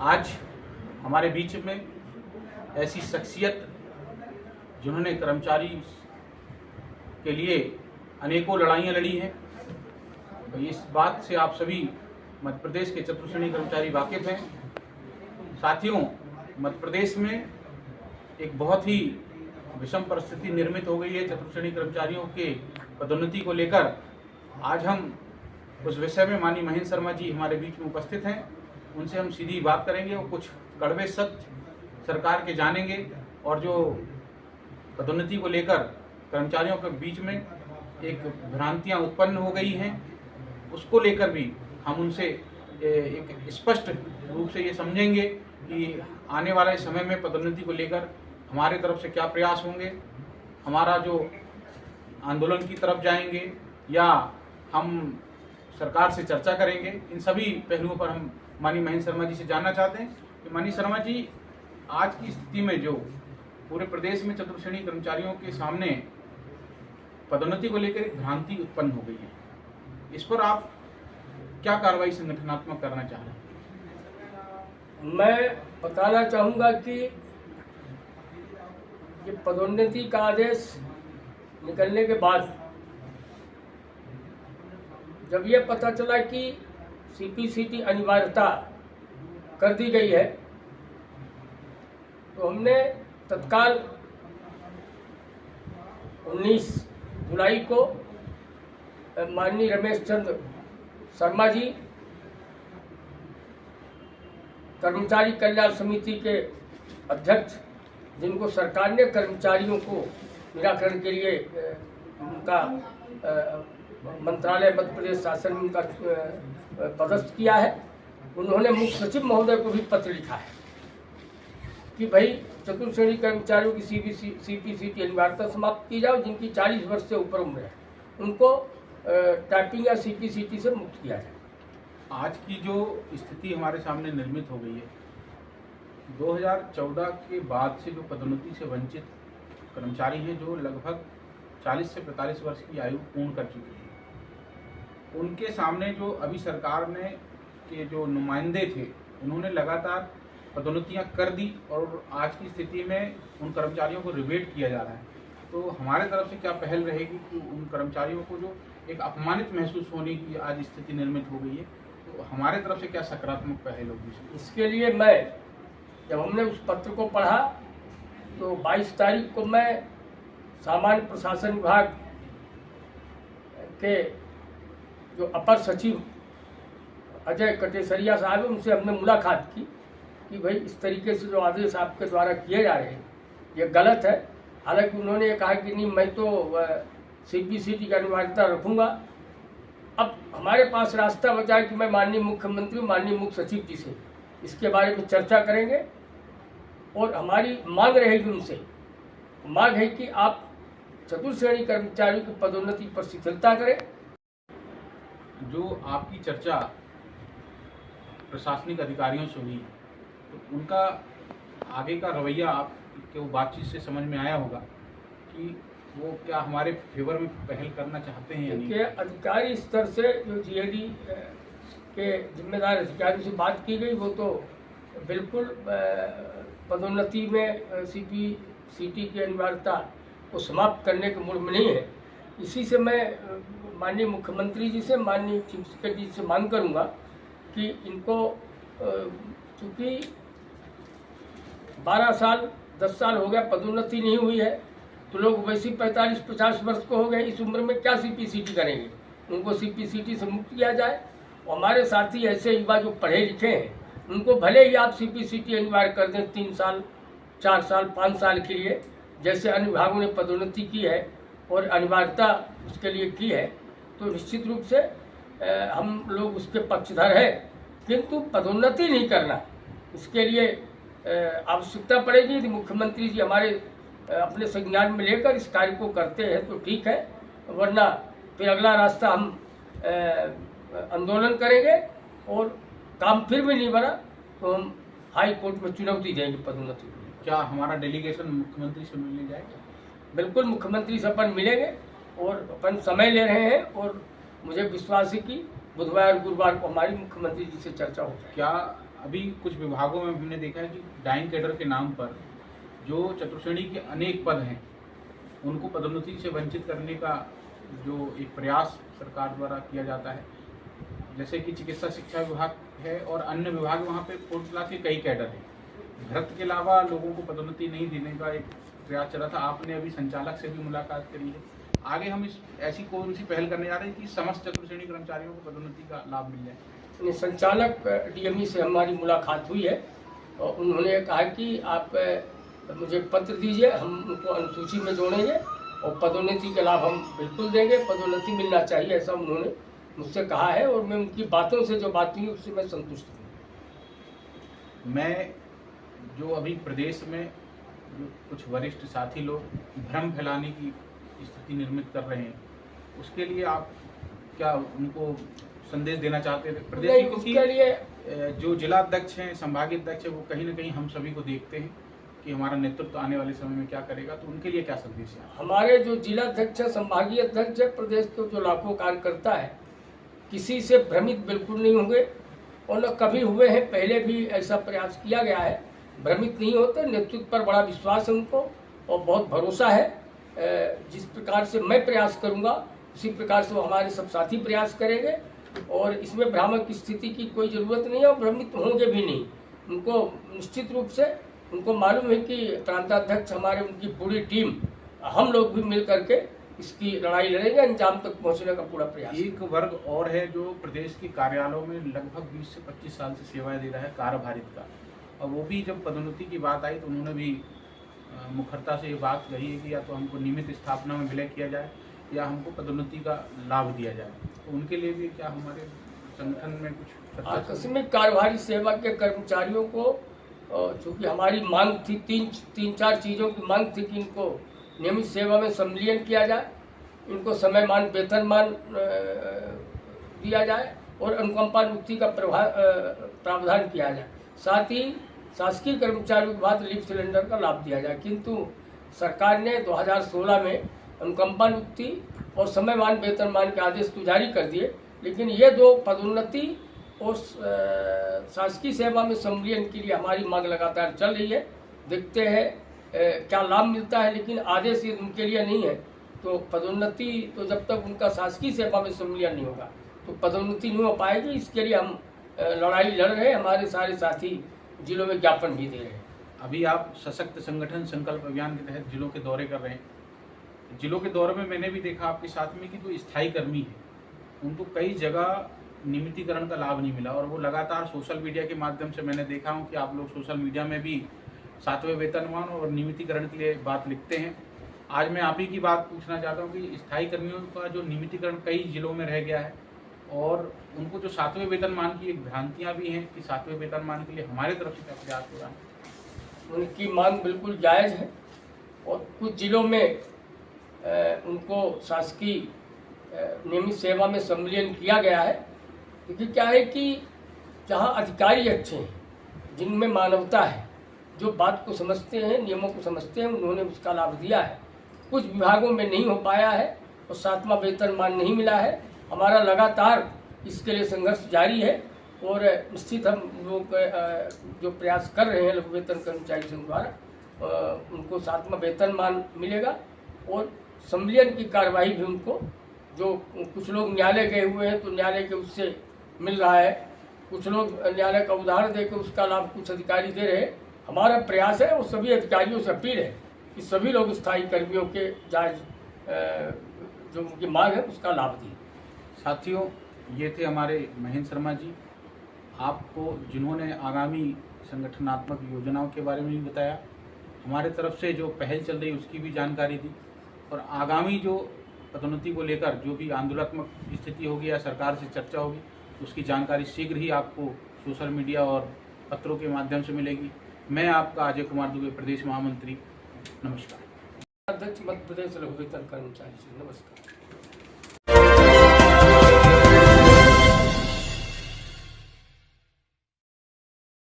आज हमारे बीच में ऐसी शख्सियत जिन्होंने कर्मचारी के लिए अनेकों लड़ाइयाँ लड़ी हैं, तो इस बात से आप सभी मध्य प्रदेश के चतुर्श्रेणी कर्मचारी वाकिफ हैं। साथियों, मध्य प्रदेश में एक बहुत ही विषम परिस्थिति निर्मित हो गई है चतुर्श्रेणी कर्मचारियों के पदोन्नति को लेकर। आज हम उस विषय में माननीय महेंद्र शर्मा जी हमारे बीच में उपस्थित हैं, उनसे हम सीधी बात करेंगे और कुछ कड़वे सत्य सरकार के जानेंगे और जो पदोन्नति को लेकर कर्मचारियों के बीच में एक भ्रांतियां उत्पन्न हो गई हैं, उसको लेकर भी हम उनसे एक स्पष्ट रूप से ये समझेंगे कि आने वाले समय में पदोन्नति को लेकर हमारे तरफ से क्या प्रयास होंगे, हमारा जो आंदोलन की तरफ जाएंगे या हम सरकार से चर्चा करेंगे। इन सभी पहलुओं पर हम माननीय महेंद्र शर्मा जी से जानना चाहते हैं कि माननीय शर्मा जी, आज की स्थिति में जो पूरे प्रदेश में चतुर्श्रेणी कर्मचारियों के सामने पदोन्नति को लेकर एक भ्रांति उत्पन्न हो गई है, इस पर आप क्या कार्रवाई संगठनात्मक करना चाह रहे हैं? मैं बताना चाहूँगा कि ये पदोन्नति का आदेश निकलने के बाद जब ये पता चला कि सीपीसीटी अनिवार्यता कर दी गई है, तो हमने तत्काल 19 जुलाई को माननीय रमेश चंद्र शर्मा जी, कर्मचारी कल्याण समिति के अध्यक्ष, जिनको सरकार ने कर्मचारियों को निराकरण के लिए उनका मंत्रालय मध्य प्रदेश शासन में उनका पदस्थ किया है, उन्होंने मुख्य सचिव महोदय को भी पत्र लिखा है कि भाई चतुर्श्रेणी कर्मचारियों की सीपीसीटी अनिवार्यता समाप्त की जाए, जिनकी 40 वर्ष से ऊपर उम्र है उनको टाइपिंग या सीपीसीटी से मुक्त किया जाए। आज की जो स्थिति हमारे सामने निर्मित हो गई है, 2014 के बाद से जो पदोन्नति से वंचित कर्मचारी हैं, जो लगभग 40 से 45 वर्ष की आयु पूर्ण कर चुके हैं, उनके सामने जो अभी सरकार ने के जो नुमाइंदे थे, उन्होंने लगातार पदोन्नतियां कर दी और आज की स्थिति में उन कर्मचारियों को रिबेट किया जा रहा है। तो हमारे तरफ से क्या पहल रहेगी कि उन कर्मचारियों को जो एक अपमानित महसूस होने की आज स्थिति निर्मित हो गई है, तो हमारे तरफ से क्या सकारात्मक पहल होगी? इसके लिए मैं जब हमने उस पत्र को पढ़ा तो 22 तारीख को मैं सामान्य प्रशासन विभाग के जो अपर सचिव अजय कटेसरिया साहब हैं, उनसे हमने मुलाकात की कि भाई इस तरीके से जो आदेश आपके द्वारा किए जा रहे हैं ये गलत है। हालांकि उन्होंने ये कहा कि नहीं, मैं तो सीपीसीटी का अनिवार्यता रखूँगा। अब हमारे पास रास्ता बचा है कि मैं माननीय मुख्यमंत्री, माननीय मुख्य सचिव जी से इसके बारे में चर्चा करेंगे और हमारी मांग रहेगी उनसे, मांग है कि आप चतुर्श्रेणी कर्मचारियों की पदोन्नति पर शिथिलता करें। जो आपकी चर्चा प्रशासनिक अधिकारियों से हुई, तो उनका आगे का रवैया आपके वो बातचीत से समझ में आया होगा कि वो क्या हमारे फेवर में पहल करना चाहते हैं या नहीं? अधिकारी स्तर से जो जीएडी के जिम्मेदार अधिकारियों से बात की गई, वो तो बिल्कुल पदोन्नति में सीपीसीटी की अनिवार्यता को समाप्त करने के मूड में नहीं है। इसी से मैं माननीय मुख्यमंत्री जी से, माननीय चीफ सेक्रेटरी जी से मांग करूंगा कि इनको चूँकि 12 साल 10 साल हो गया पदोन्नति नहीं हुई है, तो लोग वैसे 45-50 वर्ष को हो गए, इस उम्र में क्या सीपीसीटी करेंगे, उनको सीपीसीटी से मुक्त किया जाए। और हमारे साथी ऐसे युवा जो पढ़े लिखे हैं, उनको भले ही आप सीपीसीटी अनिवार्य कर दें 3 साल 4 साल 5 साल के लिए, जैसे अन्य विभागों ने पदोन्नति की है और अनिवार्यता उसके लिए की है, तो निश्चित रूप से हम लोग उसके पक्षधर हैं। किंतु पदोन्नति नहीं करना, इसके लिए आवश्यकता पड़ेगी। यदि मुख्यमंत्री जी हमारे अपने संज्ञान में लेकर इस कार्य को करते हैं तो ठीक है, वरना फिर अगला रास्ता हम आंदोलन करेंगे और काम फिर भी नहीं बना तो हम हाई कोर्ट में चुनौती देंगे पदोन्नति को। क्या हमारा डेलीगेशन मुख्यमंत्री से मिलने जाएगा? बिल्कुल, मुख्यमंत्री से अपन मिलेंगे और अपन समय ले रहे हैं और मुझे विश्वास है कि बुधवार गुरुवार को हमारी मुख्यमंत्री जी से चर्चा हो जाए। क्या अभी कुछ विभागों में हमने देखा है कि डाइंग कैडर के नाम पर जो चतुर्श्रेणी के अनेक पद हैं उनको पदोन्नति से वंचित करने का जो एक प्रयास सरकार द्वारा किया जाता है, जैसे कि चिकित्सा शिक्षा विभाग है और अन्य विभाग, वहाँ पे कोटला के कई कैडर हैं। भर्ती के अलावा लोगों को पदोन्नति नहीं देने का एक प्रयास चला था। आपने अभी संचालक से भी मुलाकात करी है। आगे हम ऐसी कौन सी पहल करने जा रहे हैं कि समस्त चतुर्श्रेणी कर्मचारियों को पदोन्नति का लाभ मिल जाए? संचालक डीएमई से हमारी मुलाकात हुई है और उन्होंने कहा कि आप मुझे पत्र दीजिए, हम उनको अनुसूची में जोड़ेंगे और पदोन्नति के लाभ हम बिल्कुल देंगे। पदोन्नति मिलना चाहिए, ऐसा उन्होंने मुझसे कहा है और मैं उनकी बातों से जो बात हुई उससे मैं संतुष्ट हूँ। मैं जो अभी प्रदेश में जो कुछ वरिष्ठ साथी लोग भ्रम फैलाने की स्थिति निर्मित कर रहे हैं, उसके लिए आप क्या उनको संदेश देना चाहते हैं? प्रदेश उसके लिए जो जिला अध्यक्ष हैं, संभागीय अध्यक्ष हैं, वो कहीं ना कहीं हम सभी को देखते हैं कि हमारा नेतृत्व आने वाले समय में क्या करेगा, तो उनके लिए क्या संदेश है? हमारे जो जिला अध्यक्ष है, संभागीय अध्यक्ष है, प्रदेश के जो लाखों कार्यकर्ता है, किसी से भ्रमित बिल्कुल नहीं होंगे और न कभी हुए हैं। पहले भी ऐसा प्रयास किया गया है, भ्रमित नहीं होते। नेतृत्व पर बड़ा विश्वास है उनको और बहुत भरोसा है। जिस प्रकार से मैं प्रयास करूंगा उसी प्रकार से वो हमारे सब साथी प्रयास करेंगे और इसमें भ्रामक स्थिति की कोई ज़रूरत नहीं है और भ्रमित होंगे भी नहीं। उनको निश्चित रूप से उनको मालूम है कि प्रांताध्यक्ष हमारे, उनकी पूरी टीम, हम लोग भी मिल करके इसकी लड़ाई लड़ेंगे, अंजाम तक पहुंचने का पूरा प्रयास। एक वर्ग और है जो प्रदेश के कार्यालयों में लगभग 20 से 25 साल से सेवाएं दे रहा है, कार्यभारित का, और वो भी जब पदोन्नति की बात आई तो उन्होंने भी मुखरता से ये बात कही है कि या तो हमको नियमित स्थापना में विलय किया जाए या हमको पदोन्नति का लाभ दिया जाए। तो उनके लिए भी क्या हमारे संगठन में कुछ आकस्मिक कार्यभारी सेवा के कर्मचारियों को, चूँकि हमारी मांग थी, तीन चार चीज़ों की मांग थी कि इनको नियमित सेवा में सम्मिलित किया जाए, इनको समयमान वेतनमान दिया जाए और अनुकंपा नियुक्ति का प्रावधान किया जाए। साथ ही शासकीय कर्मचारियों के बाद लीव सिलेंडर का लाभ दिया जाए। किंतु सरकार ने 2016 में अनुकंपा नियुक्ति और समयमान वेतनमान के आदेश तो जारी कर दिए, लेकिन ये दो पदोन्नति और शासकीय सेवा में सम्मिलन के लिए हमारी मांग लगातार चल रही है। देखते हैं क्या लाभ मिलता है, लेकिन आदेश ये उनके लिए नहीं है। तो पदोन्नति तो जब तक उनका शासकीय सेवा में सम्मिलन नहीं होगा तो पदोन्नति नहीं हो पाएगी। इसके लिए हम लड़ाई लड़ रहे हैं, हमारे सारे साथी जिलों में ज्ञापन भी दे रहे हैं। अभी आप सशक्त संगठन संकल्प अभियान के तहत जिलों के दौरे कर रहे हैं। जिलों के दौरे में मैंने भी देखा आपके साथ में कि जो स्थायी कर्मी है उनको कई जगह नियमितीकरण का लाभ नहीं मिला और वो लगातार सोशल मीडिया के माध्यम से मैंने देखा हूँ कि आप लोग सोशल मीडिया में भी 7वें वेतनमान और नियमितीकरण के लिए बात लिखते हैं। आज मैं आप ही की बात पूछना चाहता हूँ कि स्थायी कर्मियों का जो नियमितीकरण कई जिलों में रह गया है और उनको जो 7वें वेतनमान की एक भ्रांतियाँ भी हैं कि 7वें वेतनमान के लिए हमारे तरफ से क्या प्रयास हो रहा है। उनकी मांग बिल्कुल जायज़ है और कुछ जिलों में उनको शासकीय नियमित सेवा में सम्मिलन किया गया है। क्योंकि क्या है कि जहाँ अधिकारी अच्छे हैं, जिनमें मानवता है, जो बात को समझते हैं, नियमों को समझते हैं, उन्होंने उसका लाभ दिया है। कुछ विभागों में नहीं हो पाया है और 7वां वेतनमान नहीं मिला है। हमारा लगातार इसके लिए संघर्ष जारी है और निश्चित हम लोग जो प्रयास कर रहे हैं लघु वेतन कर्मचारी संघ द्वारा उनको 7वां वेतनमान मिलेगा और सम्मिलन की कार्यवाही भी उनको, जो कुछ लोग न्यायालय गए हुए हैं तो न्यायालय के उससे मिल रहा है, कुछ लोग न्यायालय का उदाहरण देकर उसका लाभ कुछ अधिकारी दे रहे हैं। हमारा प्रयास है और सभी अधिकारियों से अपील है कि सभी लोग स्थायी कर्मियों के जायज जो उनकी मांग है उसका लाभ दें। साथियों, ये थे हमारे महेंद्र शर्मा जी, आपको जिन्होंने आगामी संगठनात्मक योजनाओं के बारे में भी बताया, हमारे तरफ से जो पहल चल रही उसकी भी जानकारी दी और आगामी जो पदोन्नति को लेकर जो भी आंदोलनात्मक स्थिति होगी या सरकार से चर्चा होगी उसकी जानकारी शीघ्र ही आपको सोशल मीडिया और पत्रों के माध्यम से मिलेगी। मैं आपका अजय कुमार दुबे, प्रदेश महामंत्री, नमस्कार। अध्यक्ष मध्य प्रदेश लघु वेतन कर्मचारी, नमस्कार।